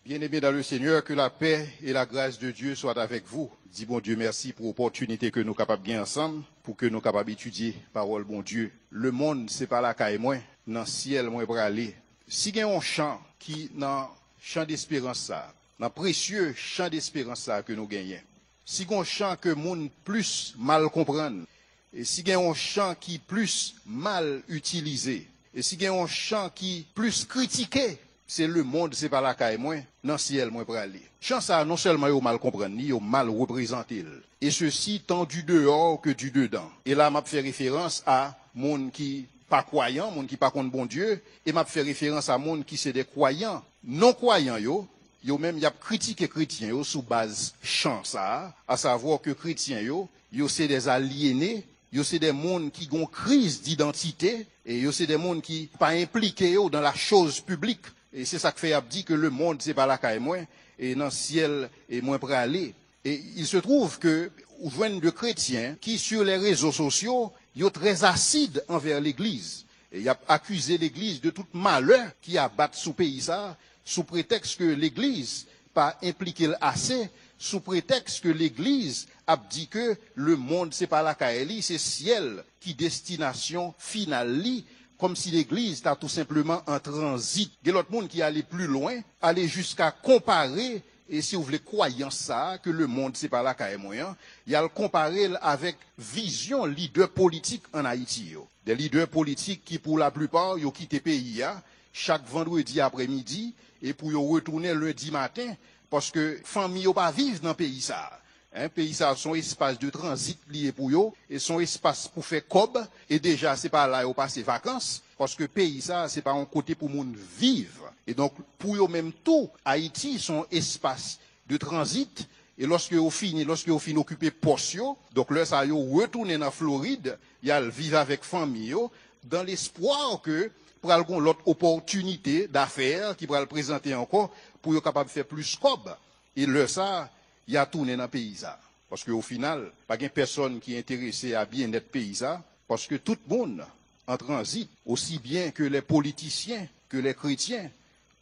Bien-aimés dans le Seigneur, que la paix et la grâce de Dieu soient avec vous. Dis bon Dieu merci pour l'opportunité que nous sommes capables de gagner ensemble, pour que nous sommes capables d'étudier parole bon Dieu. Le monde, c'est pas la caille moins, dans le ciel moins pour aller. Si il y a un chant qui, dans chant d'espérance ça, dans précieux chant d'espérance ça que nous gagnons, si il y a un chant que monde plus mal comprendre, et si il y a un chant qui plus mal utilisé, et si il y a un chant qui plus critiqué, c'est le monde, c'est pas la caille moins, dans le ciel moins pour aller. Chant ça, non seulement yo mal comprendre, ni yo mal représenté. Et ceci tant du dehors que du dedans. Et là, m'a fait référence à monde qui pas croyant, monde qui pas contre bon Dieu, et m'a fait référence à monde qui c'est des croyants, non croyants yo même y a critiqué chrétiens yo sous base chant ça, à savoir que chrétiens yo c'est des aliénés, yo c'est des mondes qui ont crise d'identité, et yo c'est des mondes qui pas impliqués yo dans la chose publique. Et c'est ça que fait dit que le monde, c'est pas la caille moins, et dans le ciel, est moins prêt à aller. Et il se trouve que, vous joignent de chrétiens qui, sur les réseaux sociaux, sont très acides envers l'église. Et il a accusé l'église de tout malheur qui abat sous pays ça, sous prétexte que l'église pas impliqué assez, sous prétexte que l'église a dit que le monde, c'est pas la caille, c'est ciel qui destination finale li. Comme si l'église était tout simplement en transit. Il y a l'autre monde qui allait plus loin, aller jusqu'à comparer, et si vous voulez croyant ça, que le monde c'est pas la caille moyen, il y a le comparer avec vision leader politique en Haïti. Des leaders politiques qui pour la plupart, ils quittent le pays chaque vendredi après-midi, et pour y retourner lundi matin, parce que famille yo pas vivre dans le pays ça. Un pays ça son espace de transit lié pour eux et son espace pour faire cob et déjà c'est pas là où passer vacances parce que pays ça c'est pas un côté pour monde vivre et donc pour eux même tout Haïti son espace de transit et lorsque vous finissez occuper Portio donc là ça yo retourner dans Floride il y a le vivre avec famille dans l'espoir que pour avoir l'autre opportunité d'affaires qui pourra le présenter encore pour être capable de faire plus cob et là ça il y a tourné dans le pays ça. Parce qu'au final, pas de personne qui est intéressée à bien-être pays ça, parce que tout le monde en transit, aussi bien que les politiciens, que les chrétiens.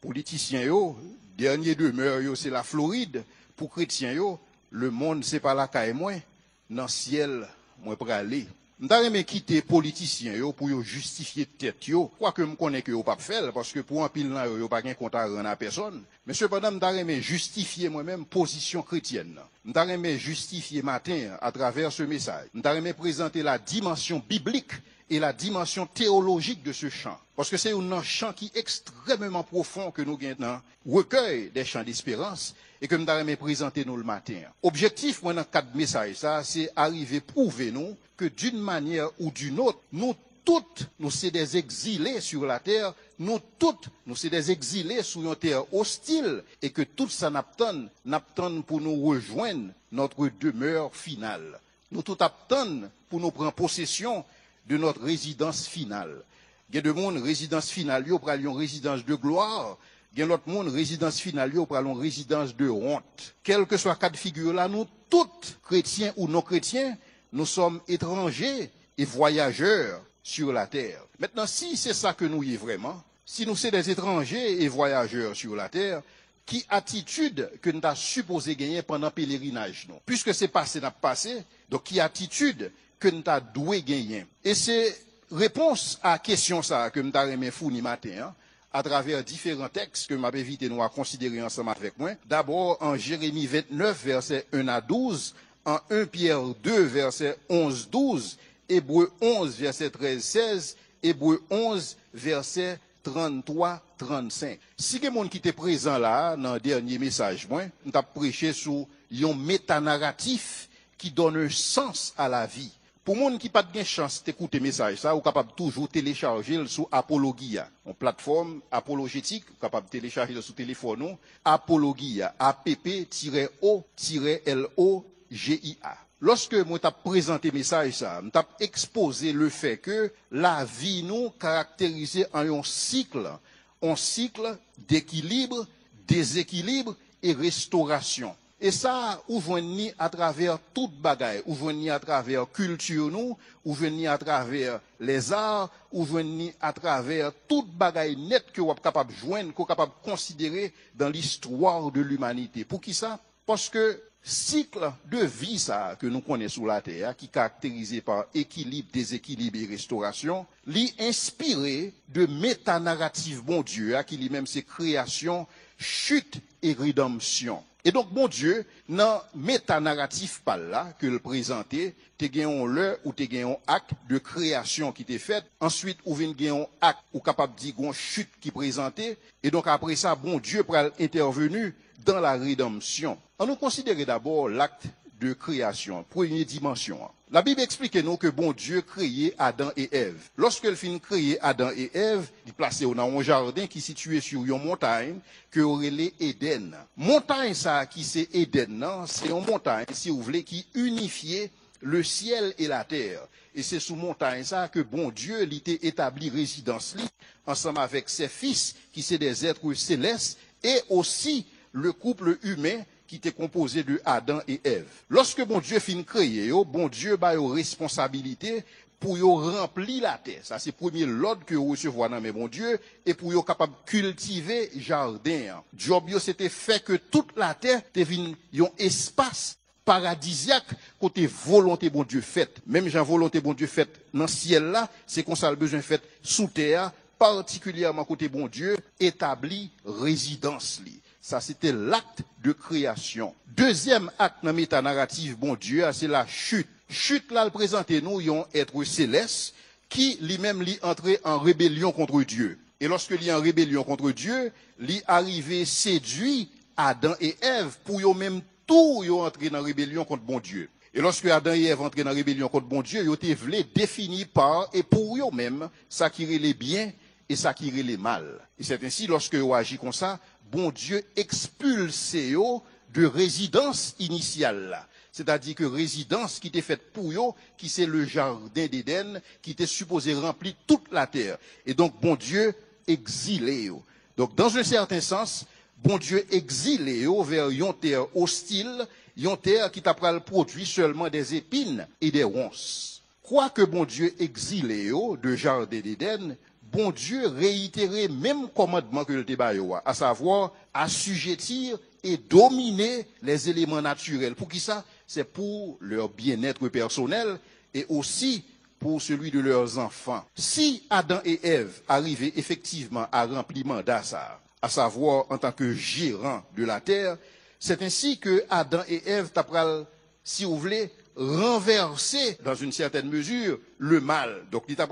Politiciens, yo, dernier demeure, yo, c'est la Floride. Pour chrétiens, yo, le monde, c'est pas la caille moins, dans le ciel, moins pour aller. M'ta aimé quitter politiciens yo pour yo justifier tête yo. Quoi que me connais que yo pas faire parce que pour un pile là yo pas gain compte à rendre à personne. Mais cependant m'ta aimé justifier moi-même position chrétienne. M'ta aimé justifier matin à travers ce message. M'ta aimé présenter la dimension biblique et la dimension théologique de ce chant. Parce que c'est un chant qui est extrêmement profond que nous gagnons dans recueil des chants d'espérance et que nous avons présenté nous le matin. Objectif, moi, dans quatre messages, ça, c'est arriver prouver nous que d'une manière ou d'une autre, nous toutes, nous sommes des exilés sur la terre, nous toutes, nous sommes des exilés sur une terre hostile et que tout ça n'attend pour nous rejoindre notre demeure finale. Nous tout attendons pour nous prendre possession de notre résidence finale. Il y a de monde résidence finale yo pral une résidence de gloire, il y a l'autre monde résidence finale yo pral une résidence de honte. Quel que soit cas de figure là, nous tous chrétiens ou non chrétiens, nous sommes étrangers et voyageurs sur la terre. Maintenant si c'est ça que nous y est vraiment, si nous sommes des étrangers et voyageurs sur la terre, qui attitude que nous avons supposé gagner pendant pèlerinage non? Puisque c'est passé n'a passé, donc qui attitude que nous avons doué gagner. Et c'est réponse à la question ça que nous avons fourni matin, à travers différents textes que m'avait évité nous à considérer ensemble avec moi. D'abord en Jérémie 29, versets 1 à 12, en 1 Pierre 2, versets 11-12, Hébreux 11, verset 13-16, Hébreux 11, verset 33-35. Si quelqu'un qui était présent là, dans le dernier message, moi, nous avons prêché sur un métanarratif qui donne un sens à la vie. Pour les gens qui n'ont pas de chance d'écouter le message, ça, vous êtes capable de toujours télécharger sur Apologia, une plateforme apologétique, vous êtes capable de télécharger sur téléphone, Apologia, app-o-logia. Lorsque moi t'ai présenté le message, ça, m'ai exposé le fait que la vie nous caractérisée en un cycle d'équilibre, déséquilibre et restauration. Et ça, ou venir à travers toute bagaille, ou venir à travers culture nous, ou venir à travers les arts, ou venir à travers toute bagaille nette que vous êtes capable de joindre, que vous êtes capable de considérer dans l'histoire de l'humanité. Pour qui ça? Parce que cycle de vie ça que nous connaissons sur la terre, qui est caractérisé par équilibre, déséquilibre et restauration, l'y inspiré de métanarrative bon Dieu, qui lui-même c'est création, chute et rédemption. Et donc, bon Dieu, dans métanarratif par là, que le présenté, te gagnon le ou te gagnon acte de création qui t'est fait. Ensuite, ou vient gagnon acte ou capable de dire gon chute qui présenté. Et donc, après ça, bon Dieu pral intervenu dans la rédemption. On nous considère d'abord l'acte de création, première dimension. La Bible explique nous que bon Dieu créait Adam et Ève. Lorsqu'il finit créer Adam et Ève, il placé dans un jardin qui est situé sur une montagne que aurait Éden. Montagne ça qui c'est Éden, c'est une montagne si vous voulez qui unifiait le ciel et la terre. Et c'est sous montagne ça que bon Dieu l'était établi résidence ensemble avec ses fils qui c'est des êtres célestes et aussi le couple humain qui était composé de Adam et Ève. Lorsque bon Dieu finit créer, bon Dieu a une responsabilité pour remplir la terre. Ça c'est le premier l'ordre que vous recevez dans mes bon Dieu et pour être capable de cultiver jardin. Job c'était fait que toute la terre devienne un espace paradisiaque côté volonté bon Dieu faite. Même j'ai volonté bon Dieu faite dans le ciel là, c'est qu'on ça le besoin fait sous terre, particulièrement côté bon Dieu établi résidence li. Ça, c'était l'acte de création. Deuxième acte dans le métanarratif, bon Dieu, c'est la chute. Chute, là, le présenter nous, un être céleste qui, lui-même, lui entré en rébellion contre Dieu. Et lorsque lui en rébellion contre Dieu, lui arrivé séduit Adam et Ève pour eux même tout entrer dans rébellion contre bon Dieu. Et lorsque Adam et Ève entré dans rébellion contre bon Dieu, ils ont été définis par et pour eux même, ça qui est les biens et ça qui est les mal. Et c'est ainsi, lorsque ils agissent comme ça, bon Dieu expulse de résidence initiale. C'est-à-dire que résidence qui était faite pour eux, qui c'est le jardin d'Éden, qui était supposé remplir toute la terre. Et donc, bon Dieu exilé. Donc, dans un certain sens, bon Dieu exilé vers une terre hostile, une terre qui t'a produit seulement des épines et des ronces. Quoique bon Dieu exilé de jardin d'Éden, bon Dieu réitérait même commandement que le débat, à savoir assujettir et dominer les éléments naturels. Pour qui ça? C'est pour leur bien-être personnel et aussi pour celui de leurs enfants. Si Adam et Ève arrivaient effectivement à remplir mandat ça, à savoir en tant que gérant de la terre, c'est ainsi que Adam et Ève t'apprennent, si vous voulez, renverser dans une certaine mesure le mal. Donc, il t'a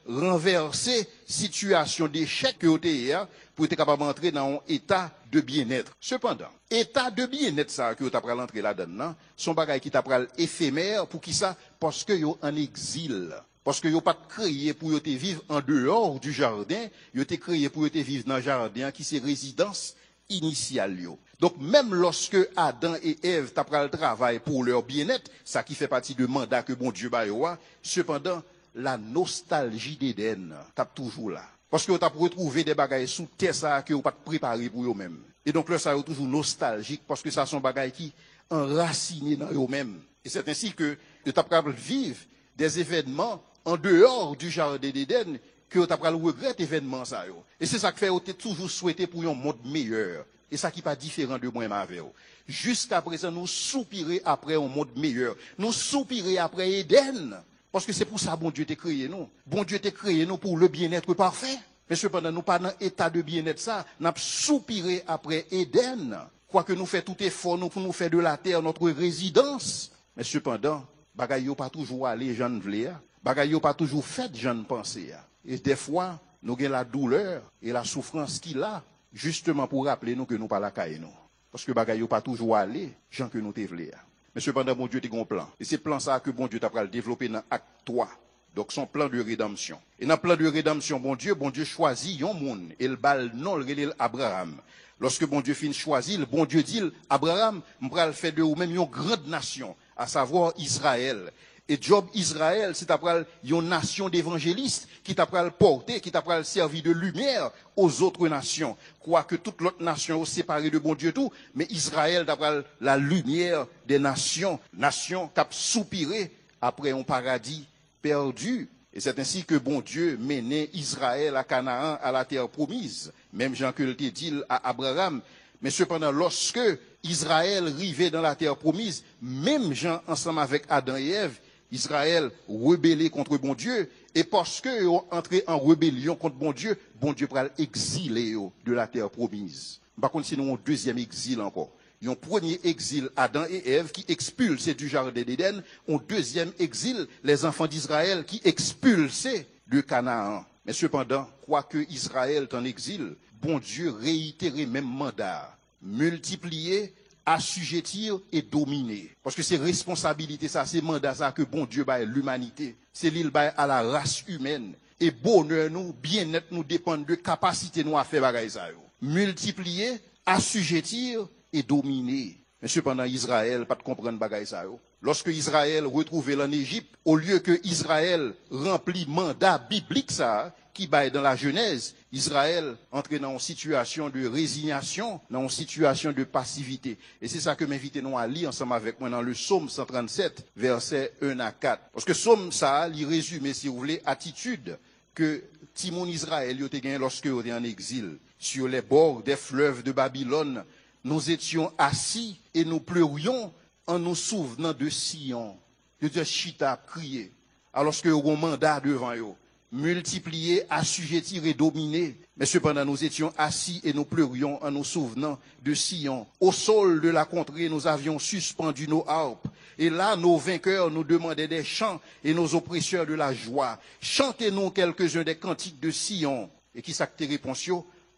renverser situation d'échec que vous avez pour être capable d'entrer dans un état de bien-être. Cependant, état de bien-être ça que vous avez l'entrée là-dedans, son bagage qui t'a éphémère pour qui ça? Parce que vous en exil. Parce que vous pas créé pour vous vivre en dehors du jardin, vous avez créé pour vous vivre dans le jardin qui c'est résidence initiale. Donc, même lorsque Adam et Ève t'apprennent le travail pour leur bien-être, ça qui fait partie du mandat que bon Dieu a, cependant, la nostalgie d'Éden tape toujours là. Parce que vous avez retrouvé des bagailles sous terre ça que vous pas préparé pour eux-mêmes. Et donc, là, ça est toujours nostalgique parce que ça sont bagailles qui enracinés dans eux-mêmes. Et c'est ainsi que vous avez vivre des événements en dehors du jardin d'Éden que vous avez regretté événements ça. Et c'est ça que fait vous avez toujours souhaité pour un monde meilleur. Et ça qui n'est pas différent de moi-même avec vous. Jusqu'à présent, nous soupirons après un monde meilleur. Nous soupirons après Éden. Parce que c'est pour ça que bon Dieu t'a créé nous. Bon Dieu t'a créé nous pour le bien-être parfait. Mais cependant, nous pas dans l'état de bien-être ça. Nous soupirons après Éden. Quoique nous faisons tout effort nous, pour nous faire de la terre notre résidence. Mais cependant, bagaille yo pas toujours aller, j'en voulais. Bagaille yo pas toujours fait, j'en pensais. Et des fois, nous avons la douleur et la souffrance qu'il a. Justement pour rappeler nous que nous pas la caille nous. Parce que bagaille pas toujours aller, gens que nous te voulons. Mais cependant, bon Dieu a un plan. Et c'est plan ça que bon Dieu t'a développé dans acte 3. Donc son plan de rédemption. Et dans le plan de rédemption, bon Dieu choisit un monde. Et le bal non le Abraham. Lorsque bon Dieu finit choisir, bon Dieu dit Abraham, m'pral faire de vous même une grande nation, à savoir Israël. Et job Israël, c'est après une nation d'évangélistes qui t'a pral porter, qui t'a pral servir de lumière aux autres nations. Quoique toute l'autre nation est séparée de bon Dieu tout, mais Israël t'a pral la lumière des nations, nations qui a soupiré après un paradis perdu. Et c'est ainsi que bon Dieu menait Israël à Canaan, à la terre promise. Même Jean que le dit à Abraham. Mais cependant, lorsque Israël arrivait dans la terre promise, même Jean ensemble avec Adam et Ève, Israël rebellait contre bon Dieu. Et parce qu'ils ont entré en rébellion contre bon Dieu pral exiler de la terre promise. Par contre, sinon, un deuxième exil encore. Un premier exil, Adam et Ève, qui expulsaient du jardin d'Éden. Un deuxième exil, les enfants d'Israël, qui expulsaient de Canaan. Mais cependant, quoique Israël est en exil, bon Dieu réitérait même mandat. Multiplier, assujettir et dominer. Parce que c'est responsabilité, ça, c'est mandat ça que bon Dieu baille l'humanité. C'est l'île baille à la race humaine. Et bonheur nous, bien-être nous dépend de capacité nous à faire bagaille ça. Multiplier, assujettir et dominer. Mais cependant, Israël, pas de comprendre bagaille ça. Lorsque Israël retrouvait en Égypte, au lieu que Israël remplit mandat biblique ça, qui baille dans la Genèse, Israël entrait dans une situation de résignation, dans une situation de passivité. Et c'est ça que m'invite nous à lire ensemble avec moi dans le psaume 137, versets 1 à 4. Parce que psaume ça, il résume, si vous voulez, attitude que Timon Israël a gagné lorsque il était en exil. Sur les bords des fleuves de Babylone, nous étions assis et nous pleurions en nous souvenant de Sion. De Dieu chita crier. Alors que au mandat devant eux. Multiplier, assujettir et dominer. Mais cependant, nous étions assis et nous pleurions en nous souvenant de Sion. Au sol de la contrée, nous avions suspendu nos harpes. Et là, nos vainqueurs nous demandaient des chants et nos oppresseurs de la joie. Chantez-nous quelques-uns des cantiques de Sion. Et qui s'acte réponse,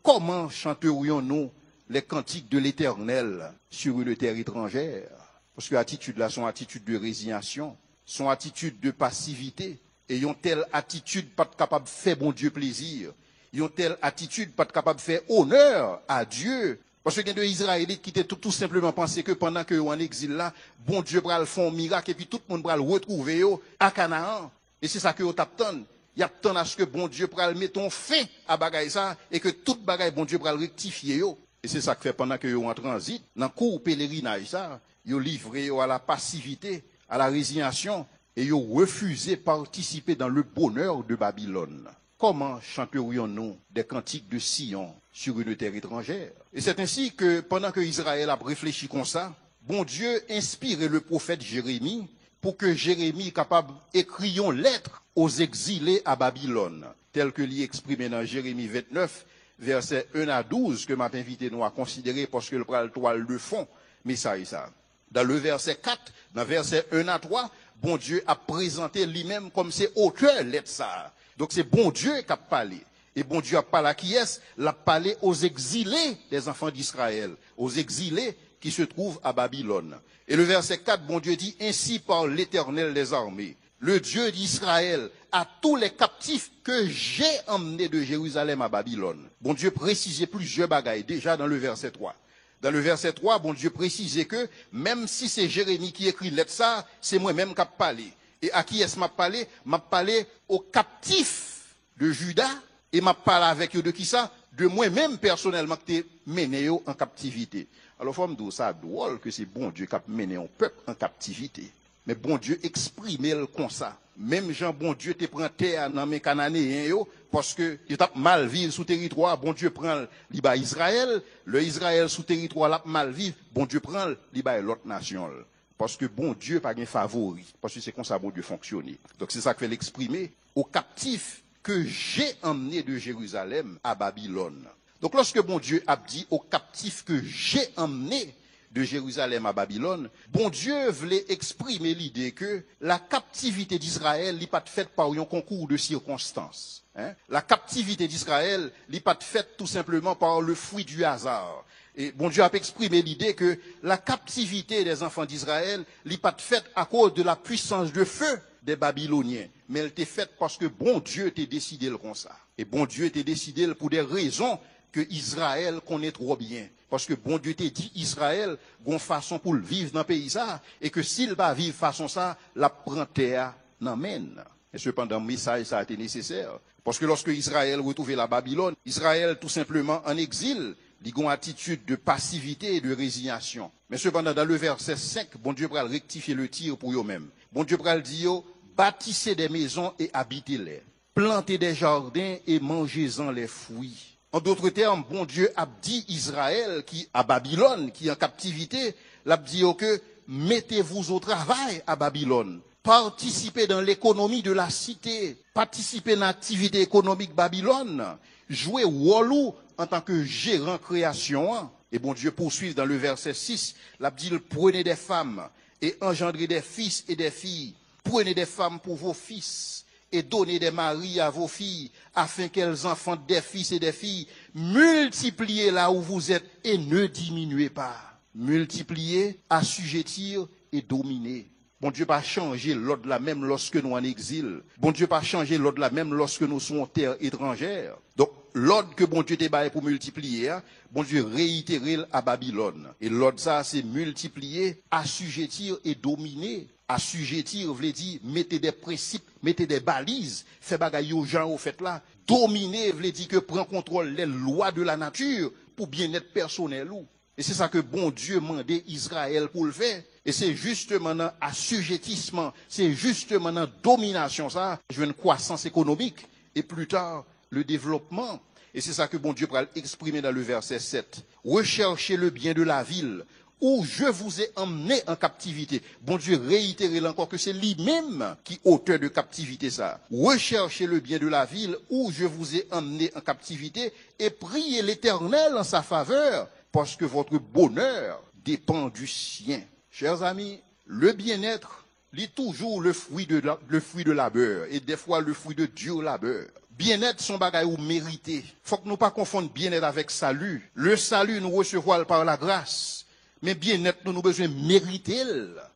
comment chanterions-nous les cantiques de l'Éternel sur une terre étrangère? Parce que l'attitude là, son attitude de résignation, son attitude de passivité. Et ils ont telle attitude pas capable de faire bon Dieu plaisir. Ils ont telle attitude pas capable de faire honneur à Dieu. Parce que il y a des Israélites qui étaient tout simplement pensé que pendant que en exil là, bon Dieu va le faire un miracle et puis tout le monde va le retrouver à Canaan. Et c'est ça que vous attendez. Il y a tant à ce que bon Dieu va mettre fin à bagaille ça et que toute bagaille bon Dieu va le rectifier. Et c'est ça que fait pendant que vous en transit, dans le cours pèlerinage ça, vous livré à la passivité, à la résignation. Et ils ont refusé de participer dans le bonheur de Babylone. Comment chanterions-nous des cantiques de Sion sur une terre étrangère? Et c'est ainsi que, pendant que Israël a réfléchi comme ça, bon Dieu inspirait le prophète Jérémie pour que Jérémie soit capable d'écrire une lettre aux exilés à Babylone, tel que l'y exprimé dans Jérémie 29, versets 1 à 12, que m'a invité nous à considérer parce que le pral toile de fond, mais ça et ça. Dans le verset 4, dans verset 1 à 3, bon Dieu a présenté lui-même comme ses auteurs lettre ça. Donc c'est bon Dieu qui a parlé. Et bon Dieu a parlé à qui est-ce? L'a parlé aux exilés des enfants d'Israël, aux exilés qui se trouvent à Babylone. Et le verset 4, bon Dieu dit, ainsi par l'Éternel des armées, le Dieu d'Israël, à tous les captifs que j'ai emmenés de Jérusalem à Babylone. Bon Dieu précisait plusieurs bagailles déjà dans le verset 3. Dans le verset 3, bon Dieu précisait que même si c'est Jérémie qui écrit lettre ça, c'est moi-même qui a parlé. Et à qui est-ce m'a parlé? M'a parlé aux captifs de Juda et m'a parlé avec eux de qui ça? De moi-même personnellement qui t'ai mené en captivité. Alors faut me dire ça drôle que c'est bon Dieu qui a mené un peuple en captivité. Mais bon Dieu exprimait le comme ça. Même Jean, bon Dieu te prend terre dans mes Cananéens, parce que il t'a mal vivre sous territoire, bon Dieu prend l'Iba Israël, le Israël sous territoire l'a mal vivre, bon Dieu prend l'Iba l'autre nation. Parce que bon Dieu pas un favori, parce que c'est comme ça bon Dieu fonctionne. Donc c'est ça que fait l'exprimer aux captifs que j'ai emmenés de Jérusalem à Babylone. Donc lorsque bon Dieu a dit aux captifs que j'ai emmenés de Jérusalem à Babylone, bon Dieu voulait exprimer l'idée que la captivité d'Israël n'est pas faite par un concours de circonstances. La captivité d'Israël n'est pas faite tout simplement par le fruit du hasard. Et bon Dieu a exprimé l'idée que la captivité des enfants d'Israël n'est pas faite à cause de la puissance de feu des Babyloniens, mais elle était faite parce que bon Dieu t'a décidé le comme ça. Et bon Dieu t'a décidé pour des raisons que Israël connaît trop bien. Parce que bon Dieu t'a dit Israël, gon façon pour le vivre dans le pays ça, et que s'il va vivre façon ça, la prend terre n'amène. Et cependant, le message ça a été nécessaire. Parce que lorsque Israël retrouvait la Babylone, Israël tout simplement en exil, il a une attitude de passivité et de résignation. Mais cependant, dans le verset 5, bon Dieu va rectifier le tir pour eux-mêmes. Bon Dieu va dire, bâtissez des maisons et habitez-les. Plantez des jardins et mangez-en les fruits. En d'autres termes, bon Dieu a dit Israël qui à Babylone, qui est en captivité, l'a dit que mettez-vous au travail à Babylone. Participez dans l'économie de la cité. Participez dans l'activité économique Babylone. Jouez rôle en tant que gérant création. Et bon Dieu poursuit dans le verset 6, l'a dit prenez des femmes et engendrez des fils et des filles. Prenez des femmes pour vos fils et donnez des maris à vos filles, afin qu'elles enfantent des fils et des filles. Multipliez là où vous êtes et ne diminuez pas. Multipliez, assujettir et dominer. Bon Dieu pas changer l'ordre la même lorsque nous en exil. Bon Dieu pas changer l'ordre la même lorsque nous sommes en terre étrangère. Donc l'ordre que bon Dieu t'a baillé pour multiplier, bon Dieu réitère à Babylone. Et l'ordre ça c'est multiplier, assujettir et dominer. Assujettir veut dire mettez des principes, mettez des balises, fait bagaille aux gens au fait là. Dominer veut dire que prend contrôle les lois de la nature pour bien-être personnel ou. Et c'est ça que bon Dieu mandait Israël pour le faire. Et c'est justement dans assujettissement, c'est justement dans domination ça, je veux une croissance économique et plus tard le développement. Et c'est ça que bon Dieu va exprimer dans le verset 7. Recherchez le bien de la ville où je vous ai emmené en captivité. Bon Dieu réitère encore que c'est lui-même qui est auteur de captivité ça. Recherchez le bien de la ville où je vous ai emmené en captivité et priez l'Éternel en sa faveur parce que votre bonheur dépend du sien. Chers amis, le bien-être est toujours le fruit de labeur et des fois le fruit de dur labeur. Bien-être son bagay ou mérité. Faut que nous pas confondre bien-être avec salut. Le salut nous recevons par la grâce. Mais bien-être, nous avons besoin de mériter.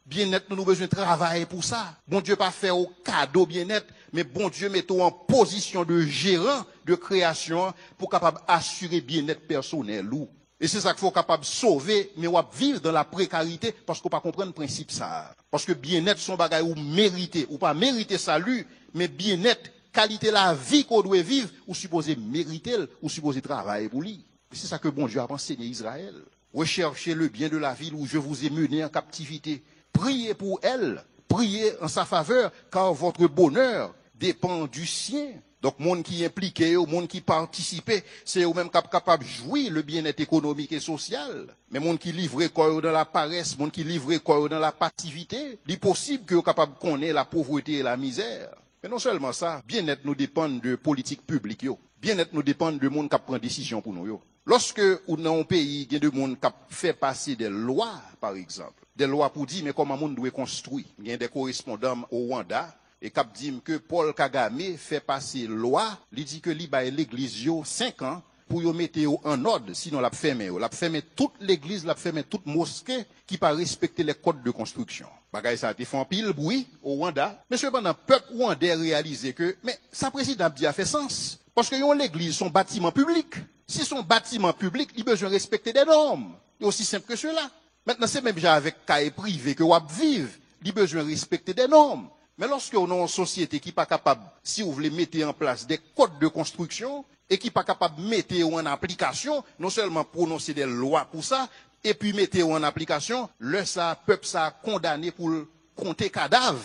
Bien-être, nous avons besoin de travailler pour ça. Bon Dieu pas faire au cadeau bien-être, mais bon Dieu mettons en position de gérant de création pour capable assurer bien-être personnel. Et c'est ça qu'il faut capable sauver, mais on va vivre dans la précarité parce qu'on pas comprendre le principe ça. Parce que bien-être, son bagay ou mériter, ou pas mériter salut, mais bien-être, qualité la vie qu'on doit vivre, ou supposé mériter, ou supposé travailler pour lui. C'est ça que bon Dieu a enseigné Israël. Recherchez le bien de la ville où je vous ai mené en captivité. Priez pour elle, priez en sa faveur, car votre bonheur dépend du sien. Donc, monde qui impliqué, monde qui participait, c'est eux même capable de jouir le bien-être économique et social. Mais monde qui livrait quoi dans la paresse, monde qui livrait quoi dans la passivité, il est possible que capable de connaître la pauvreté et la misère. Mais non seulement ça, bien-être nous dépend de politique publique. Bien-être nous dépend de monde qui prend décision pour nous. Lorsque dans un pays, il y a des gens qui fait passer des lois, par exemple, des lois pour dire mais comment on doit construire. Il y a des correspondants au Rwanda et qui disent que Paul Kagame fait passer loi, il dit que l'église 5 ans pour y mettre en ordre, sinon l'a fermé. L'a fermé toute l'église, l'a fermé toute mosquée qui pas respecter les codes de construction. Bagay ça a été fait en pile bruit au Rwanda. Mais cependant, le peuple rwandais réalisé que, mais ça président a fait sens. Parce que l'église, son bâtiment public. Si son bâtiment public, il a besoin de respecter des normes. C'est aussi simple que cela. Maintenant, c'est même déjà avec cahier privé que vous vivez, il a besoin de respecter des normes. Mais lorsque on a une société qui n'est pas capable, si vous voulez mettre en place des codes de construction, et qui n'est pas capable de mettre en application, non seulement prononcer des lois pour ça, et puis mettre en application, le peuple ça condamné pour compter cadavres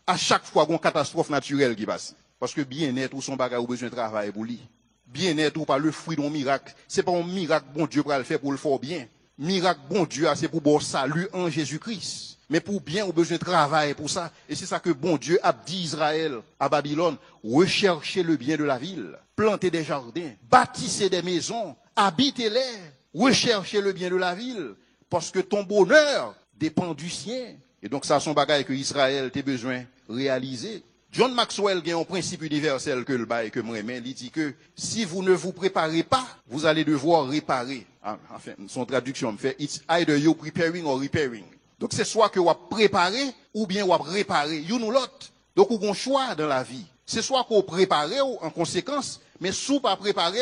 à chaque fois qu'il y a une catastrophe naturelle qui passe. Parce que bien-être ou son bagage ou besoin de travail pour lui. Bien-être ou pas le fruit d'un miracle. C'est pas un miracle bon Dieu pour le faire pour le faire bien. Miracle bon Dieu c'est pour bon salut en Jésus-Christ. Mais pour bien ou besoin de travail pour ça. Et c'est ça que bon Dieu a dit Israël à Babylone. Recherchez le bien de la ville. Plantez des jardins. Bâtissez des maisons. Habitez-les. Recherchez le bien de la ville. Parce que ton bonheur dépend du sien. Et donc ça son bagage que Israël a besoin de réaliser. John Maxwell a un principe universel que le bail que moi il dit que si vous ne vous préparez pas, vous allez devoir réparer. Enfin, son traduction me fait it's either you preparing or repairing. Donc c'est soit que vous préparez ou bien vous réparez, you ou l'autre. Donc vous avez un choix dans la vie. C'est soit que vous préparez en conséquence, mais si vous pas préparez,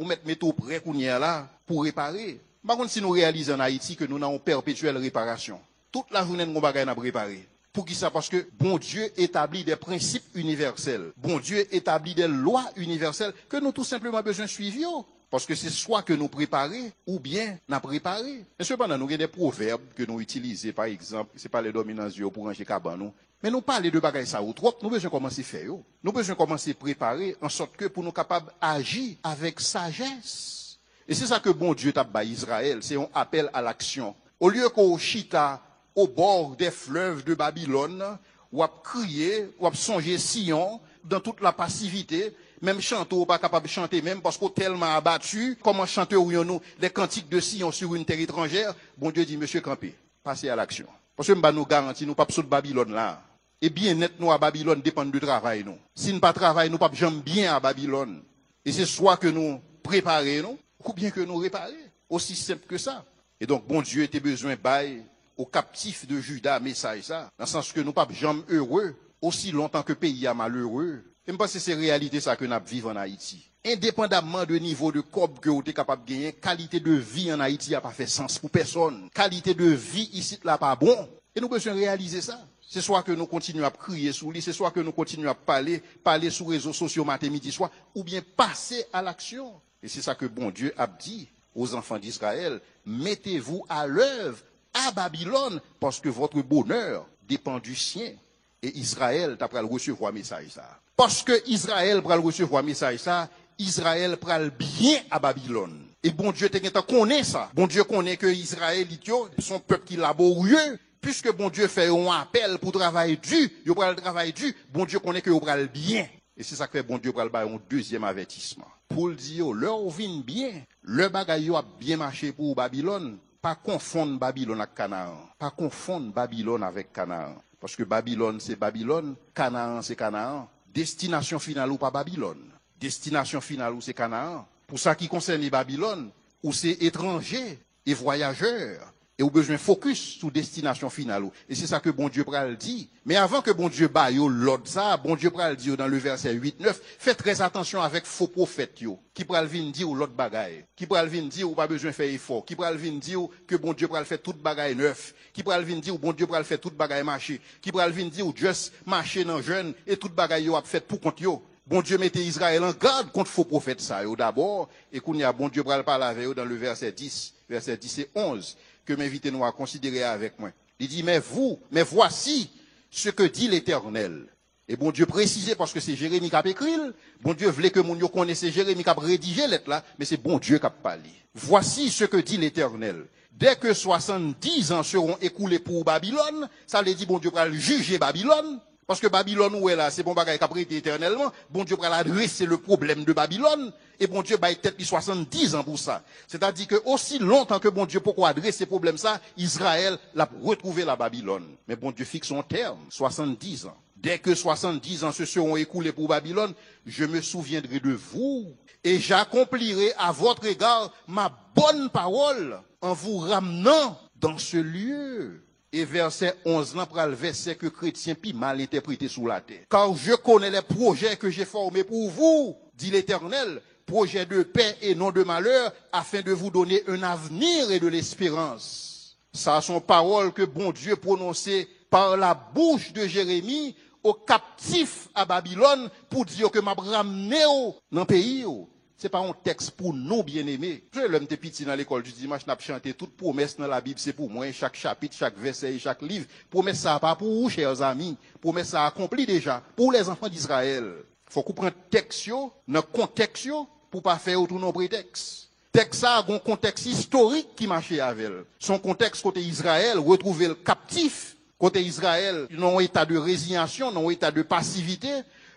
ou mettre métaux prêts qu'on y a là pour réparer. Par contre, si nous réalisons en Haïti que nous avons une perpétuelle réparation, toute la journée, nous avons préparé. Pour qui ça? Parce que bon Dieu établit des principes universels. Bon Dieu établit des lois universelles que nous tout simplement besoin de suivre. Parce que c'est soit que nous préparer ou bien nous préparer. Et cependant, nous avons des proverbes que nous utilisons, par exemple, c'est pas les dominants pour ranger cabane. Mais nous parlons de bagages ça ou trop, nous besoin commencer à faire. Nous besoin commencer à préparer en sorte que pour nous capables d'agir avec sagesse. Et c'est ça que bon Dieu t'a bâti Israël, c'est un appel à l'action. Au lieu qu'au chita au bord des fleuves de Babylone, ou à crier, ou à songer Sion, dans toute la passivité, même chanter ou pas capable de chanter, même parce qu'on tellement abattu, comment chanter nous les cantiques de Sion sur une terre étrangère, bon Dieu dit, monsieur Campé, passez à l'action. Parce que nous garantit, nous pas de Babylone là. Et bien net, nous à Babylone dépend du travail, nous. Si nous pas travail, nous pas jamais bien à Babylone. Et c'est soit que nous préparons, ou bien que nous réparer. Aussi simple que ça. Et donc, bon Dieu était besoin bail aux captifs de Juda, message ça, dans le sens que nous pas jamais heureux, aussi longtemps que le pays est malheureux. Et je pense que c'est réalité ça que nous vivons en Haïti. Indépendamment du niveau de cob que vous êtes capable de gagner, qualité de vie en Haïti n'a pas fait sens pour personne. Qualité de vie ici là pas bon. Et nous besoin réaliser ça. C'est soit que nous continuons à crier sous lui, c'est soit que nous continuons à parler sur les réseaux sociaux matin, midi, soir, ou bien passer à l'action. Et c'est ça que bon Dieu a dit aux enfants d'Israël. Mettez-vous à l'œuvre à Babylone, parce que votre bonheur dépend du sien. Et Israël t'a pral recevoir message ça. Parce que Israël pral recevoir message ça, Israël pral bien à Babylone. Et bon Dieu connaît ça. Bon Dieu connaît que Israël son peuple qui laborieux, puisque bon Dieu fait un appel pour travailler dur, il pral travailler dur, bon Dieu connaît que il pral bien. Et c'est ça que fait bon Dieu pral ba un deuxième avertissement. Pour le dire, leur vient bien, le bagay a bien marché pour Babylone. Pas confondre Babylone avec Canaan. Pas confondre Babylone avec Canaan. Parce que Babylone, c'est Babylone. Canaan, c'est Canaan. Destination finale ou pas Babylone. Destination finale ou c'est Canaan. Pour ça qui concerne les Babylone, ou c'est étrangers et voyageurs. Et ou besoin focus sur destination finale. Et c'est ça que bon Dieu pral dit. Mais avant que bon Dieu baille l'autre ça, bon Dieu pral dit dans le verset 8-9, faites très attention avec faux prophètes yo, qui pral vinn dire l'autre bagaille, qui pral vinn dire ou pas besoin faire effort, qui pral vinn dire que bon Dieu pral faire toute bagaille neuf, qui pral vinn dire bon Dieu pral faire toute bagaille marché, qui pral vinn dire juste marcher dans jeune et toute bagaille yo a fait pour compte yo. Bon Dieu mettait Israël en garde contre faux prophètes ça yo d'abord, et qu'on y a bon Dieu pral parler avec eux dans le verset 10 et 11. Que m'invitez-nous à considérer avec moi. Il dit, mais voici ce que dit l'Éternel. Et bon Dieu précisé parce que c'est Jérémie qui a écrit. Bon Dieu voulait que mon Dieu connaisse Jérémie qui a rédigé lettre là, mais c'est bon Dieu qui a parlé. Voici ce que dit l'Éternel. Dès que 70 ans seront écoulés pour Babylone, ça veut dire bon Dieu va juger Babylone. Parce que Babylone, où est là, c'est bon bagay qui a prêté éternellement. Bon Dieu va adresser le problème de Babylone. Et bon Dieu va peut-être 70 ans pour ça. C'est-à-dire que aussi longtemps que bon Dieu pourquoi adresser ce problème ça, Israël l'a retrouvé la Babylone. Mais bon Dieu fixe son terme, 70 ans. Dès que 70 ans se seront écoulés pour Babylone, je me souviendrai de vous et j'accomplirai à votre égard ma bonne parole en vous ramenant dans ce lieu. Et verset 11, là, pour le verset que chrétien puis mal interprété sous la terre. Car je connais les projets que j'ai formés pour vous, dit l'Éternel, projets de paix et non de malheur, afin de vous donner un avenir et de l'espérance. Ça sont paroles que bon Dieu prononçait par la bouche de Jérémie aux captifs à Babylone pour dire que m'a ramené dans le pays. C'est pas un texte pour nous bien-aimés. Je l'aime te petit dans l'école du dimanche, n'a chanté toute promesse dans la Bible, c'est pour moi, chaque chapitre, chaque verset, chaque livre. Promesse ça pas pour vous, chers amis. Promesse ça accompli déjà pour les enfants d'Israël. Faut qu'on prenne texte dans le contexte pour pas faire autour de prétexte. Texte ça a un contexte historique qui marchait avec elle. Son contexte côté Israël, retrouver le captif, côté Israël, dans un état de résignation, dans un état de passivité.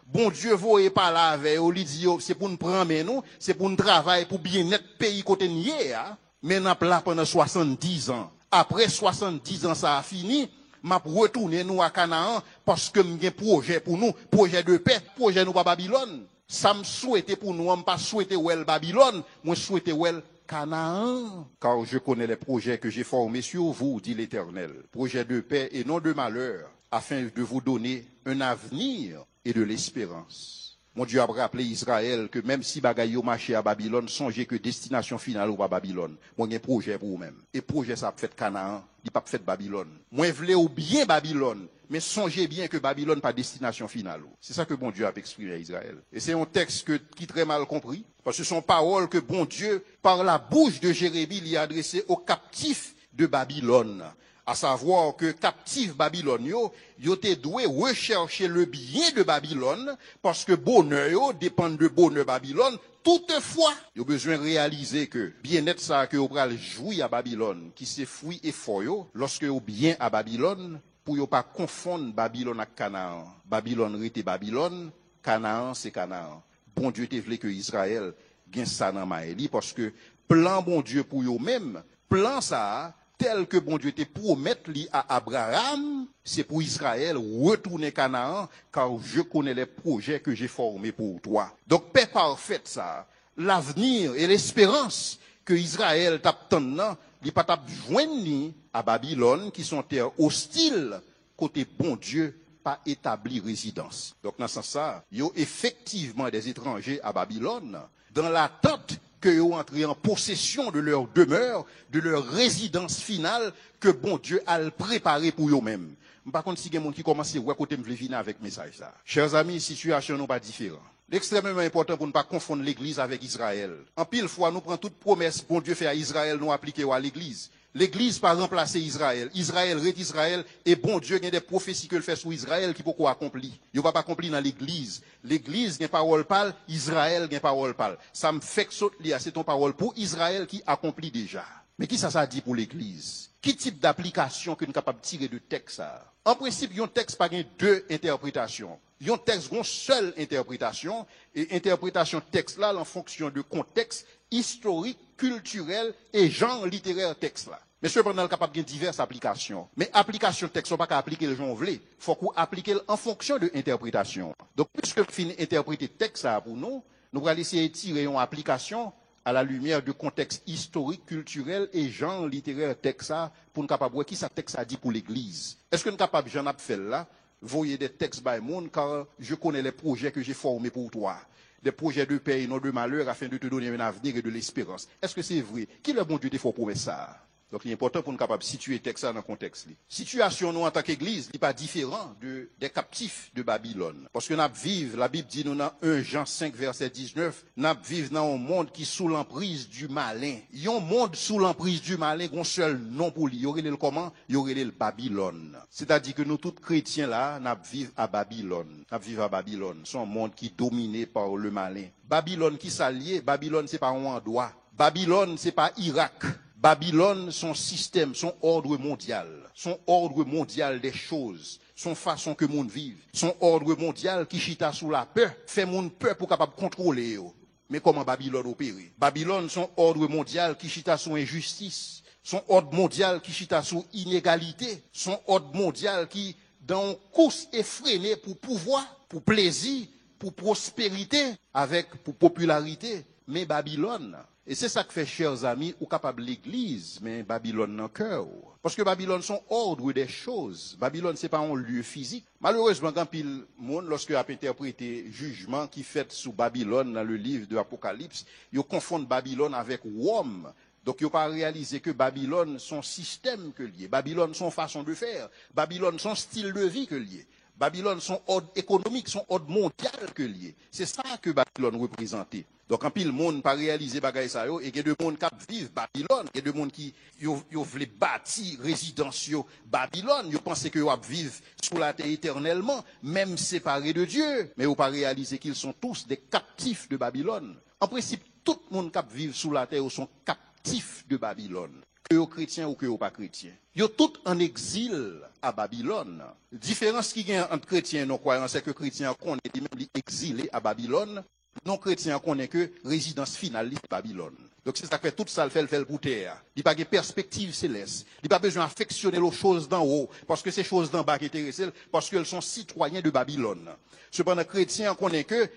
Bon Dieu, vous et pas là avec eux, dit, c'est pour nous prendre, nous, c'est pour nous travailler, pour bien être pays côté nié, hein. Mais nous là pendant 70 ans. Après 70 ans, ça a fini. M'a retourné nous à Canaan parce que j'ai un projet pour nous, projet de paix, projet nous à Babylone. Ça me souhaitait pour nous, pas souhaiter well Babylone, moi souhaiter well Canaan. Car je connais les projets que j'ai formés sur vous, dit l'Éternel. Projet de paix et non de malheur, afin de vous donner un avenir et de l'espérance. Mon Dieu a rappelé Israël que même si bagay yo marché à Babylone, songez que destination finale ou pas Babylone. Moi j'ai un projet pour vous-même. Et projet ça a fait Canaan, il pas fait Babylone. Moi voulais ou bien Babylone, mais songez bien que Babylone pas destination finale. C'est ça que bon Dieu a exprimé à Israël. Et c'est un texte qui est très mal compris, parce que ce sont paroles que bon Dieu, par la bouche de Jérémie, lui a adressées aux captifs de Babylone. À savoir que captifs Babylone, yo te doué rechercher le bien de Babylone, parce que bonheur yo dépend de bonheur Babylone. Toutefois, yo besoin de réaliser que bien-être ça que yo pral jouir à Babylone, qui se fruit et fort yo, lorsque yo bien à Babylone, pour yo pas confondre Babylone avec Canaan. Babylone rete Babylone, Canaan c'est Canaan. Bon Dieu te voulait que Israël gagne ça dans maëli, parce que plan bon Dieu pour yo même, plan ça tel que bon Dieu te promette à Abraham, c'est pour Israël retourner Canaan, car je connais les projets que j'ai formés pour toi. Donc, paix parfaite, ça, l'avenir et l'espérance que Israël t'attend, il pas joindre à Babylone, qui sont terres hostiles, côté bon Dieu, pas établi résidence. Donc, dans ce sens, il y a effectivement des étrangers à Babylone, dans l'attente qu'ils ont entré en possession de leur demeure, de leur résidence finale, que bon Dieu a préparé pour eux-mêmes. Par contre, si il y a des gens qui commencent à voir côté me venir avec message ça. Chers amis, situation n'est pas différente. L'extrêmement important pour ne pas confondre l'église avec Israël. En pile fois, nous prenons toute promesse bon Dieu fait à Israël, nous appliquer à l'église. L'église pas remplacer Israël. Israël reste Israël et bon Dieu il y a des prophéties que le fait sur Israël qui pourquoi accompli. Il va pas accompli dans l'église. L'église a parole parle, Israël a parole parle. Ça me fait que c'est ton parole pour Israël qui accomplit déjà. Mais qui ça dit pour l'église? Quel type d'application que nous sommes capables de tirer de texte ça? En principe, un texte pas deux interprétations. Un texte a une seule interprétation et interprétation texte là en fonction de contexte historique, culturel et genre littéraire texte là. Mais cependant, capable de diverses applications. Mais application texte, on pas qu'à appliquer le genre vle. Faut qu'on applique en fonction de l'interprétation. Donc, puisque nous finissons interpréter texte là pour nous, nous allons essayer de tirer une application à la lumière du contexte historique, culturel et genre littéraire texte ça pour nous capable voir qui ça texte a dit pour l'église. Est-ce que nous capable j'en ai fait là, voyez des textes by monde car je connais les projets que j'ai formés pour toi. Des projets de paix et non de malheur afin de te donner un avenir et de l'espérance. Est-ce que c'est vrai? Qui le bon Dieu te faut prouver ça? Donc, il est important pour nous capables de situer le texte dans le contexte. Situation, nous, en tant qu'Église, n'est pas différent des captifs de Babylone. Parce que nous vivons, la Bible dit nous dans 1 Jean 5, verset 19, nous vivons dans un monde qui est sous l'emprise du malin. Il y a un monde sous l'emprise du malin, un seul nom pour lui. Il y aurait le comment? Il y aurait le Babylone. C'est-à-dire que nous, tous chrétiens là, nous vivons à Babylone. Nous vivons à Babylone. C'est un monde qui est dominé par le malin. Babylone qui s'allie, Babylone, c'est pas un endroit. Babylone, c'est pas Irak. Babylone, son système, son ordre mondial des choses, son façon que monde vive, son ordre mondial qui chita sous la peur, fait monde peur pour capable contrôler. Mais comment Babylone opère? Babylone, son ordre mondial qui chita sous injustice, son ordre mondial qui chita sous inégalité, son ordre mondial qui, dans une course effrénée pour pouvoir, pour plaisir, pour prospérité, pour popularité, mais Babylone. Et c'est ça que fait, chers amis, ou capable l'église, mais Babylone dans le cœur. Parce que Babylone sont ordre des choses. Babylone, c'est pas un lieu physique. Malheureusement, quand pile monde, lorsque a interprété jugement qui fait sous Babylone dans le livre de l'Apocalypse, ils confondent Babylone avec Rome. Donc, ils n'ont pas réalisé que Babylone, son système que lié. Babylone, son façon de faire. Babylone, son style de vie que lié. Babylone, son ordre économique, son ordre mondial que lié. C'est ça que Babylone représentait. Donc, en pile, le monde pas réalisé bagay ça yo, et il y a des monde qui vivent Babylone, il y a des monde qui yo voulaient bâtir résidence Babylone, yo pensaient que yo vivent sous la terre éternellement, même séparés de Dieu, mais yo pas réalisé qu'ils sont tous des captifs de Babylone. En principe, tout le monde qui vit sous la terre sont captifs de Babylone. Que aux chrétiens ou que aux pas chrétiens. Ils sont tous en exil à Babylone. La différence qu'il y a entre chrétiens et non-croyants, c'est que chrétiens qu'on est même exilés à Babylone, non-chrétiens qu'on est que résidence finale de Babylone. Donc c'est ça que fait tout ça, le fait pour terre. Il n'y a pas de perspective céleste. Il n'y a pas besoin d'affectionner les choses d'en haut, parce que ces choses d'en bas qui intéressent, parce qu'elles sont citoyens de Babylone. Cependant, chrétiens qu'on est que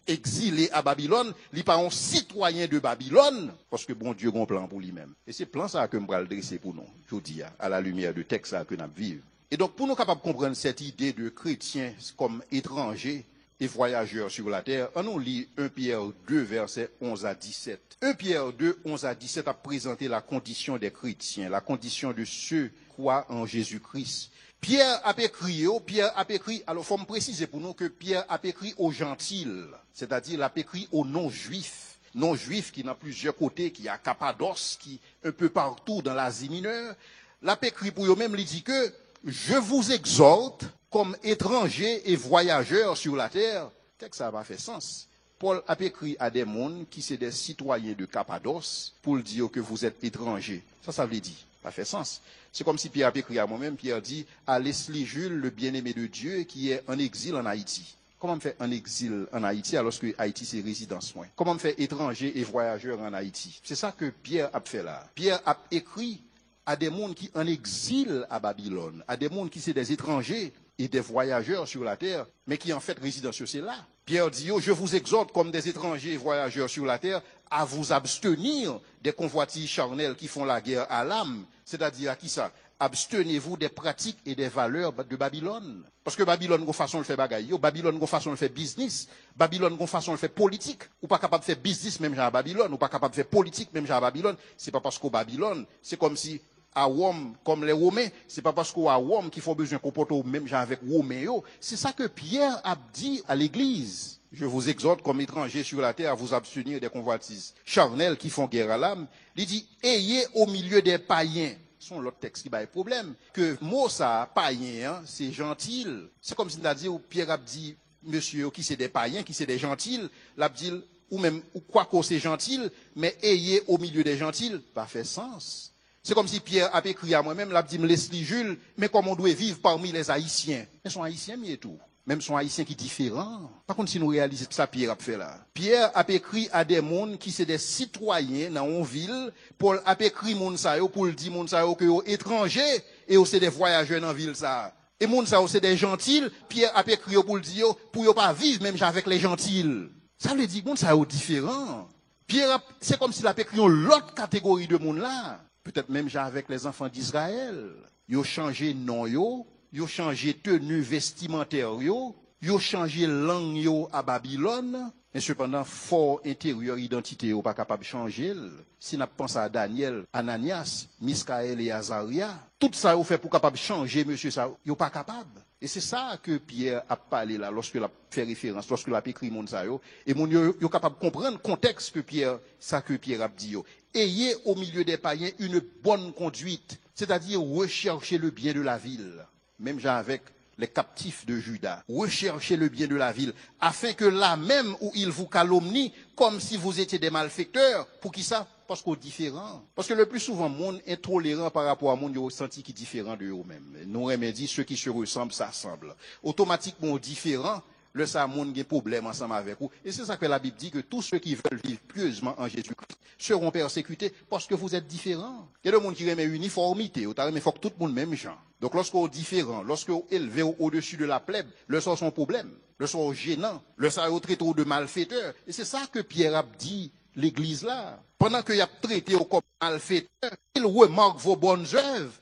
exilé à Babylone, il n'est pas un citoyen de Babylone, parce que bon Dieu a un plan pour lui-même. Et c'est plan ça que je vais dresser pour nous, je dis, à la lumière du texte que nous vivons. Et donc, pour nous capables de comprendre cette idée de chrétiens comme étrangers, et voyageurs sur la terre. On lit 1 Pierre 2, versets 11 à 17. 1 Pierre 2, 11 à 17 a présenté la condition des chrétiens, la condition de ceux qui croient en Jésus-Christ. Pierre a écrit, alors il faut me préciser pour nous que Pierre a écrit aux gentils, c'est-à-dire l'a écrit aux non-juifs. Non-juifs qui dans plusieurs côtés, qui a Cappadoce, qui un peu partout dans l'Asie mineure. L'a écrit pour eux-mêmes, il dit que je vous exhorte comme étrangers et voyageurs sur la terre. Qu'est-ce que ça va faire sens? Paul a écrit à des mondes qui sont des citoyens de Cappadoce pour dire que vous êtes étrangers. Ça veut dire. Ça fait sens. C'est comme si Pierre a écrit à moi-même, Pierre dit à Leslie Jules, le bien-aimé de Dieu, qui est en exil en Haïti. Comment me fait un exil en Haïti alors que Haïti c'est résidence soin? Comment me fait étranger et voyageur en Haïti? C'est ça que Pierre a fait là. Pierre a écrit à des mondes qui en exil à Babylone, à des mondes qui sont des étrangers et des voyageurs sur la terre, mais qui en fait résidence c'est là. Pierre dit, je vous exhorte comme des étrangers et voyageurs sur la terre à vous abstenir des convoitises charnelles qui font la guerre à l'âme. C'est-à-dire à qui ça? Abstenez-vous des pratiques et des valeurs de Babylone. Parce que Babylone, une façon de faire bagaille, Babylone, une façon de faire business, Babylone, une façon de faire politique, ou pas capable de faire business même à Babylone, ou pas capable de faire politique même à Babylone. C'est pas parce qu'au Babylone, c'est comme si à Rome, comme les Romains, c'est pas parce qu'à Rome qu'il faut besoin qu'on porte même avec Roméo. C'est ça que Pierre a dit à l'église. Je vous exhorte comme étrangers sur la terre à vous abstenir des convoitises charnelles qui font guerre à l'âme. Il dit, ayez au milieu des païens. Son l'autre texte qui a problème. Que mot ça, païen, hein, c'est gentil. C'est comme si on a dit, ou Pierre a dit, monsieur, qui c'est des païens, qui c'est des gentils, l'a dit, ou même, ou quoi que c'est gentil, mais ayez au milieu des gentils, pas fait sens. C'est comme si Pierre a écrit à moi-même, l'a dit, Leslie Jules, mais comme on doit vivre parmi les Haïtiens. Mais sont Haïtiens, mais tout. Même son haïtien qui est différent. Par contre, si nous réalisons ça, Pierre a fait là. Pierre a écrit à des mondes qui sont des citoyens dans une ville. Paul a écrit moun sa yo pour le dire moun sa yo que yo étrangers et c'est des voyageurs dans la ville ça. Et moun sa yo c'est des gentils. Pierre a écrit pour le dire pour yo pas vivre même avec les gentils. Ça veut dire moun sa yo différent. Pierre c'est comme s'il a écrit une autre catégorie de monde là. Peut-être même avec les enfants d'Israël. Yo changé nom yo. Yo changé tenue vestimentaire yo changé langue yo à Babylone, mais cependant fort intérieur identité yo pas capable de changer. Si n'a pense à Daniel, Ananias, Miskaël et Azaria, tout ça yo fait pour capable changer monsieur ça, yo pas capable. Et c'est ça que Pierre a parlé là lorsque l'a fait référence, lorsque l'a écrit mon ça yo et mon yo capable de comprendre contexte que Pierre a dit yo. Ayez au milieu des païens une bonne conduite, c'est-à-dire rechercher le bien de la ville. Même genre avec les captifs de Juda, recherchez le bien de la ville, afin que là même où ils vous calomnient, comme si vous étiez des malfaiteurs, pour qui ça? Parce qu'on est différent. Parce que le plus souvent, le monde est intolérant par rapport à monde qui ressenti qui est différent de eux-mêmes. Nous remédions ceux qui se ressemblent, s'assemblent. Automatiquement différent, le ça monde a des problèmes ensemble avec vous. Et c'est ça que la Bible dit que tous ceux qui veulent vivre pieusement en Jésus-Christ seront persécutés parce que vous êtes différents. Il y a des gens qui remet uniformité, il faut que tout le monde même genre. Donc lorsqu'on est différent, lorsqu'on est élevé au-dessus de la plèbe, le sort son problème, le sort gênant, le sort est traité de malfaiteur. Et c'est ça que Pierre a dit l'église là. Pendant qu'il a traité comme malfaiteur, il remarque vos bonnes œuvres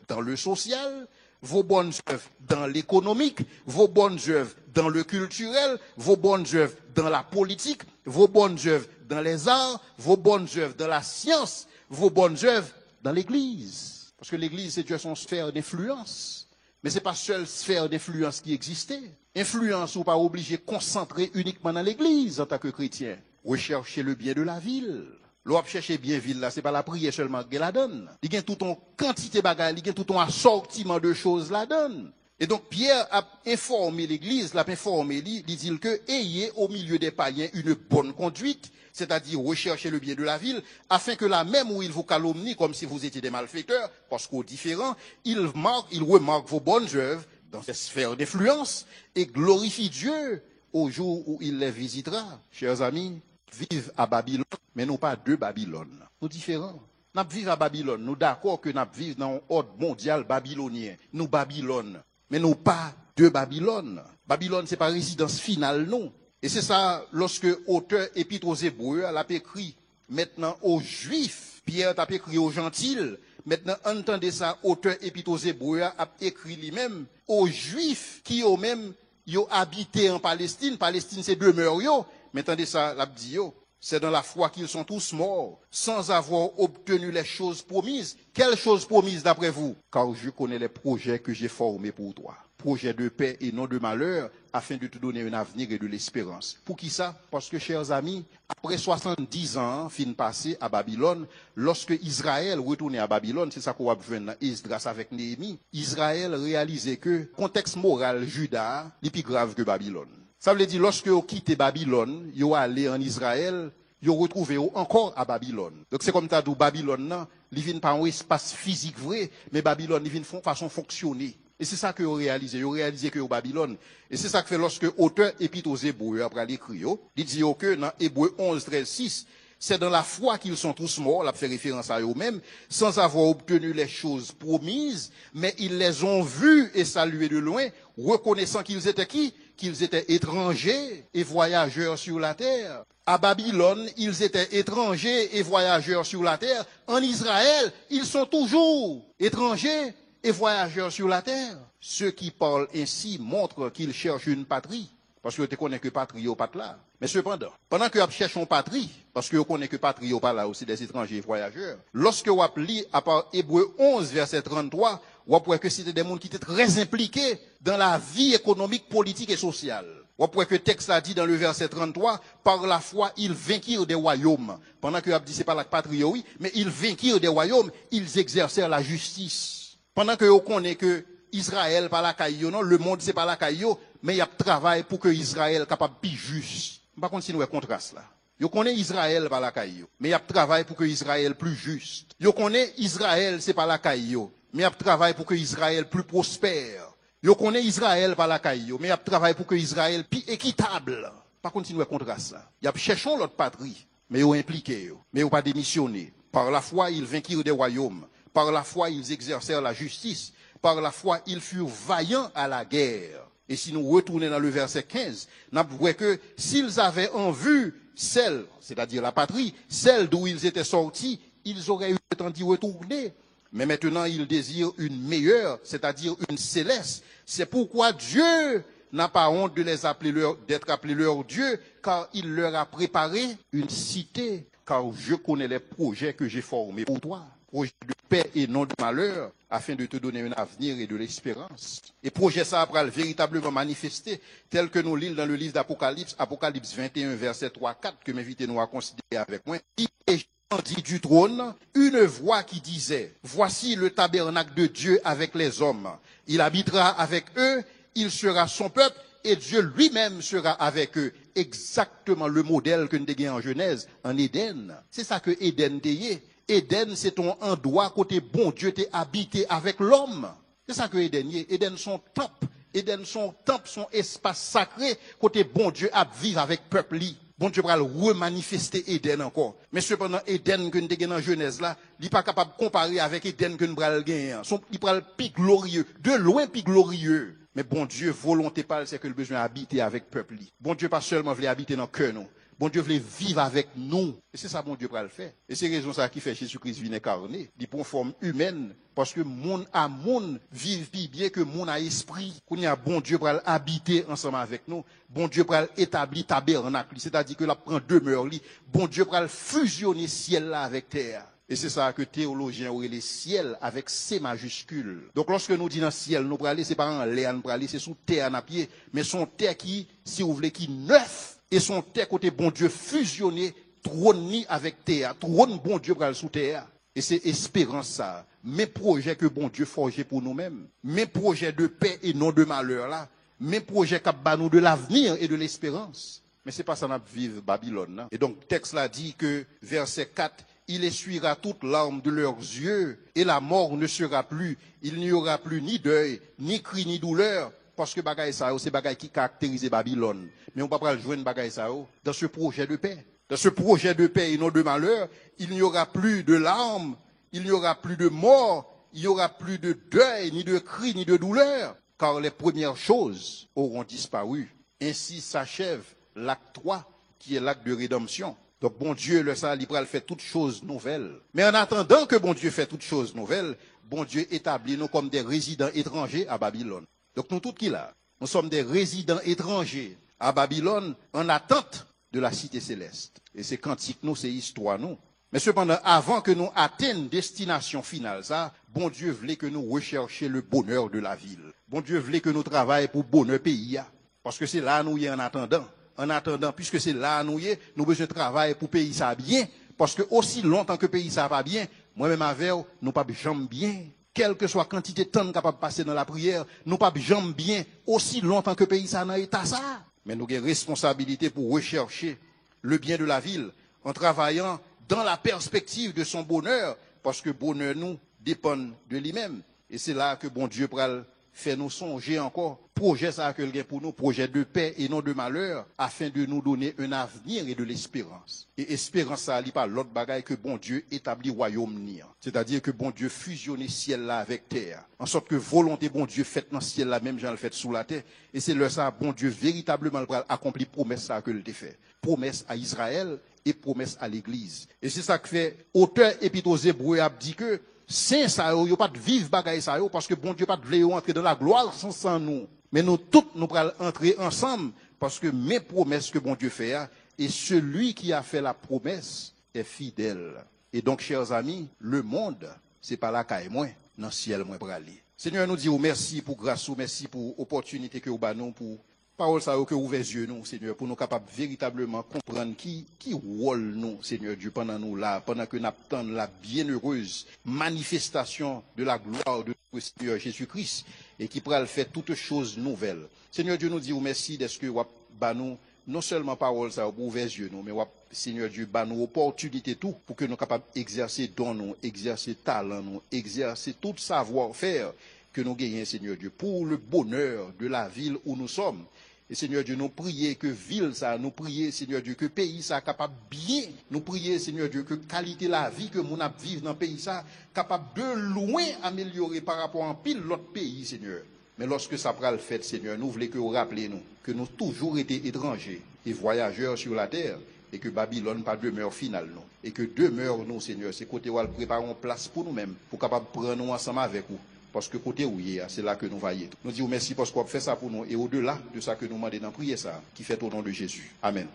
dans le social, vos bonnes œuvres dans l'économique, vos bonnes œuvres dans le culturel, vos bonnes œuvres dans la politique, vos bonnes œuvres dans les arts, vos bonnes œuvres dans la science, vos bonnes œuvres dans l'église. Parce que l'église, c'est son sphère d'influence. Mais ce n'est pas seule sphère d'influence qui existait. Influence ou pas obligé de concentrer uniquement dans l'église en tant que chrétien. Rechercher le bien de la ville. L'on chercher bien ville là, c'est pas la prière seulement qu'elle la donne. Il y a tout en quantité de bagages, il y a tout en assortiment de choses la donne. Et donc Pierre a informé l'église, l'a informé, il dit que ayez au milieu des païens une bonne conduite, c'est-à-dire rechercher le bien de la ville, afin que là même où il vous calomnie comme si vous étiez des malfaiteurs, parce qu'au différent, il remarque vos bonnes œuvres dans cette sphère d'influence et glorifie Dieu au jour où il les visitera. Chers amis, vivre à Babylone, mais non pas de Babylone. Nous différents. Nous vivons à Babylone. Nous d'accord que nous vivons dans un ordre mondial babylonien. Nous Babylone. Mais non pas de Babylone. Babylone, c'est pas résidence finale, non. Et c'est ça, lorsque auteur épître aux Hébreux, l'a écrit maintenant aux Juifs, Pierre t'a écrit aux gentils, Maintenant, entendez ça, auteur épître aux Hébreux a écrit lui-même aux Juifs qui eux-mêmes ont habité en Palestine. Palestine, c'est demeure yo. Mais entendez ça, l'a dit yo. C'est dans la foi qu'ils sont tous morts, sans avoir obtenu les choses promises. Quelles choses promises d'après vous? Car je connais les projets que j'ai formés pour toi. Projets de paix et non de malheur, afin de te donner un avenir et de l'espérance. Pour qui ça? Parce que, chers amis, après 70 ans, fin passé à Babylone, lorsque Israël retournait à Babylone, c'est ça qu'on va voir dans Esdras avec Néhémie, Israël réalisait que le contexte moral Juda est plus grave que Babylone. Ça veut dire, lorsque vous quittez Babylone, vous allez en Israël, vous retrouvez encore à Babylone. Donc c'est comme ça que Babylone, il vient pas un espace physique vrai, mais Babylone, il vient de façon fonctionner. Et c'est ça que vous réalisez. Vous réalisez que vous Babylone. Et c'est ça que fait lorsque l'auteur épître aux Hébreux, après l'écrire, il dit que dans Hébreux 11, 13, 6, c'est dans la foi qu'ils sont tous morts, là fait référence à eux-mêmes, sans avoir obtenu les choses promises, mais ils les ont vus et salués de loin, reconnaissant qu'ils étaient qui? Qu'ils étaient étrangers et voyageurs sur la terre. À Babylone, ils étaient étrangers et voyageurs sur la terre. En Israël, ils sont toujours étrangers et voyageurs sur la terre. Ceux qui parlent ainsi montrent qu'ils cherchent une patrie. Parce que tu connais que patrie ou pas là. Mais cependant, pendant que vous cherchez une patrie, parce que vous connaissez que patrie ou pas là aussi des étrangers et voyageurs, lorsque vous lisez à part Hébreux 11, verset 33, vous voyez que c'était des gens qui étaient très impliqués dans la vie économique, politique et sociale. Vous voyez que le texte a dit dans le verset 33, par la foi, ils vainquirent des royaumes. Pendant que vous dit c'est pas la patrie, oui, mais ils vainquirent des royaumes, ils exercèrent la justice. Pendant que vous connaissez que Israël par la caillou, non, le monde c'est pas la caillou, mais il y a travail pour que Israël soit capable de juste. Par contre, si nous contraste là. Vous connaissez Israël par la caillou, mais il y a travail pour que Israël plus juste. Vous connaissez Israël c'est pas la caillou, mais il y a travail pour que Israël plus prospère. Vous connaissez Israël par la caillou, mais il y a travail pour que Israël plus équitable. Par contre, si nous contraste là. Il y a cherchons l'autre patrie, mais vous impliqués, mais vous pas démissionné. Par la foi, ils vainquirent des royaumes. Par la foi, ils exercèrent la justice. Par la foi, ils furent vaillants à la guerre. Et si nous retournons dans le verset 15, nous voyons que s'ils avaient en vue celle, c'est-à-dire la patrie, celle d'où ils étaient sortis, ils auraient eu le temps d'y retourner. Mais maintenant, ils désirent une meilleure, c'est-à-dire une céleste. C'est pourquoi Dieu n'a pas honte de les appeler d'être appelés leur Dieu, car il leur a préparé une cité. Car je connais les projets que j'ai formés pour toi. Projet de paix et non de malheur, afin de te donner un avenir et de l'espérance. Et projet ça après véritablement manifesté, tel que nous lisons dans le livre d'Apocalypse, Apocalypse 21, verset 3-4, que m'invitez-nous à considérer avec moi. Et j'entendis du trône une voix qui disait, voici le tabernacle de Dieu avec les hommes. Il habitera avec eux, il sera son peuple, et Dieu lui-même sera avec eux. Exactement le modèle que nous avons en Genèse, en Éden. C'est ça que Éden t'ayait. Éden, c'est ton endroit côté bon Dieu t'est habité avec l'homme. C'est ça que Éden y est. Éden son temple. Éden son temple, son espace sacré côté bon Dieu à vivre avec peuple. Bon Dieu va le remanifester Éden encore. Mais cependant, Éden que nous avons en Genèse là, il n'est pas capable de comparer avec Éden que nous avons gagné. Il prend le plus glorieux, de loin plus glorieux. Mais bon Dieu, volonté pas, c'est que le besoin d'habiter avec peuple. Bon Dieu pas seulement voulait habiter dans le cœur, non. Bon Dieu voulait vivre avec nous. Et c'est ça bon Dieu va le faire. Et c'est raison ça qui fait Jésus-Christ vient incarné. Il prend forme humaine. Parce que monde à monde vivent plus bien que monde à esprit. Qu'on y a bon Dieu pour habiter ensemble avec nous. Bon Dieu pour établir tabernacle. C'est-à-dire que là prend demeure li. Bon Dieu pour fusionner ciel là avec terre. Et c'est ça que théologiens auraient les ciels avec C majuscule. Donc lorsque nous disons ciel, nous prenons c'est pas en l'air, nous prenons c'est sous terre à pied, mais son terre qui, si vous voulez, qui neuf. Et son terre côté bon Dieu fusionné, trône avec terre, trône bon Dieu pour sous terre. Et c'est espérance ça. Mes projets que bon Dieu forgé pour nous-mêmes, mes projets de paix et non de malheur là, mes projets qui nous de l'avenir et de l'espérance. Mais c'est pas ça qu'on vivre Babylone. Là. Et donc le texte là dit que verset 4, il essuiera toute larme de leurs yeux et la mort ne sera plus. Il n'y aura plus ni deuil, ni cri, ni douleur. Parce que bagaille ça, c'est bagaille qui caractérise Babylone. Mais on ne peut pas jouer bagaille ça dans ce projet de paix. Dans ce projet de paix et non de malheur, il n'y aura plus de larmes, il n'y aura plus de mort, il n'y aura plus de deuil, ni de cris, ni de douleur. Car les premières choses auront disparu. Ainsi s'achève l'acte 3, qui est l'acte de rédemption. Donc, bon Dieu, le ça, il fait toutes choses nouvelles. Mais en attendant que bon Dieu fait toutes choses nouvelles, bon Dieu établit nous comme des résidents étrangers à Babylone. Donc, nous tous qui là, nous sommes des résidents étrangers à Babylone en attente de la cité céleste. Et c'est cantique nous, c'est histoire nous. Mais cependant, avant que nous atteignions destination finale, ça, bon Dieu voulait que nous recherchions le bonheur de la ville. Bon Dieu voulait que nous travaillions pour le bonheur pays. Parce que c'est là nous y en attendant. En attendant, puisque c'est là nous y nous besoin de travailler pour pays ça bien. Parce que aussi longtemps que pays ça va bien, moi-même avec nous pas jamais bien. Quelle que soit la quantité de temps capable de passer dans la prière, nous pas jamais bien aussi longtemps que pays ça dans état ça. Mais nous avons responsabilité pour rechercher le bien de la ville en travaillant dans la perspective de son bonheur, parce que bonheur nous dépend de lui-même. Et c'est là que bon Dieu pral fait nous songer encore, projet ça que le pour nous, projet de paix et non de malheur, afin de nous donner un avenir et de l'espérance. Et espérance ça n'est pas l'autre bagaille que bon Dieu établit royaume nier. C'est-à-dire que bon Dieu fusionne ciel là avec terre, en sorte que volonté bon Dieu faite dans le ciel là, même j'en le fait sous la terre, et c'est là ça bon Dieu véritablement accompli promesse ça que le fait. Promesse à Israël et promesse à l'église. Et c'est ça que fait auteur épître aux Hébreux a dit que saint ça yo pas de vivre bagaille ça yo parce que bon Dieu pas de vouloir entrer dans la gloire sans nous. Mais nous toutes nous pral entrer ensemble parce que mes promesses que bon Dieu fait et celui qui a fait la promesse est fidèle. Et donc chers amis, le monde c'est pas là qu'à moi dans ciel moi pour aller. Seigneur nous dit merci pour grâce, merci pour opportunité que vous nous pour parole ça que ouvert les yeux nous Seigneur pour nous capables véritablement comprendre qui rôle nous Seigneur Dieu pendant nous là pendant que nous attendons la bienheureuse manifestation de la gloire de notre Seigneur Jésus-Christ et qui pourra faire toutes choses nouvelles. Seigneur Dieu nous dit merci de ce que nous non seulement parole ça pour ouvrir les yeux nous mais Seigneur Dieu ba nous opportunité tout pour que nous capables exercer don nous exercer talent nous exercer tout savoir-faire que nous gagnons Seigneur Dieu pour le bonheur de la ville où nous sommes. Et Seigneur Dieu, nous prions que ville ça, nous prions Seigneur Dieu que pays ça capable bien, nous prions Seigneur Dieu que qualité la vie que nous vivons dans le pays ça capable de loin améliorer par rapport à pile l'autre pays Seigneur. Mais lorsque ça prend le fait Seigneur, nous voulons que vous rappelez nous que nous toujours été étrangers et voyageurs sur la terre et que Babylone pas demeure finale non et que demeure nous Seigneur, c'est côté où nous préparons place pour nous-mêmes pour capable prendre nous ensemble avec vous. Parce que côté où il est, c'est là que nous voyons. Nous disons merci parce qu'on fait ça pour nous. Et au-delà de ça que nous demandons dans prier ça, qui fait au nom de Jésus. Amen.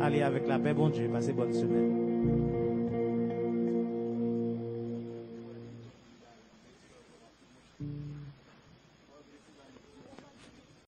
Allez avec la paix, bon Dieu, passez bonne semaine.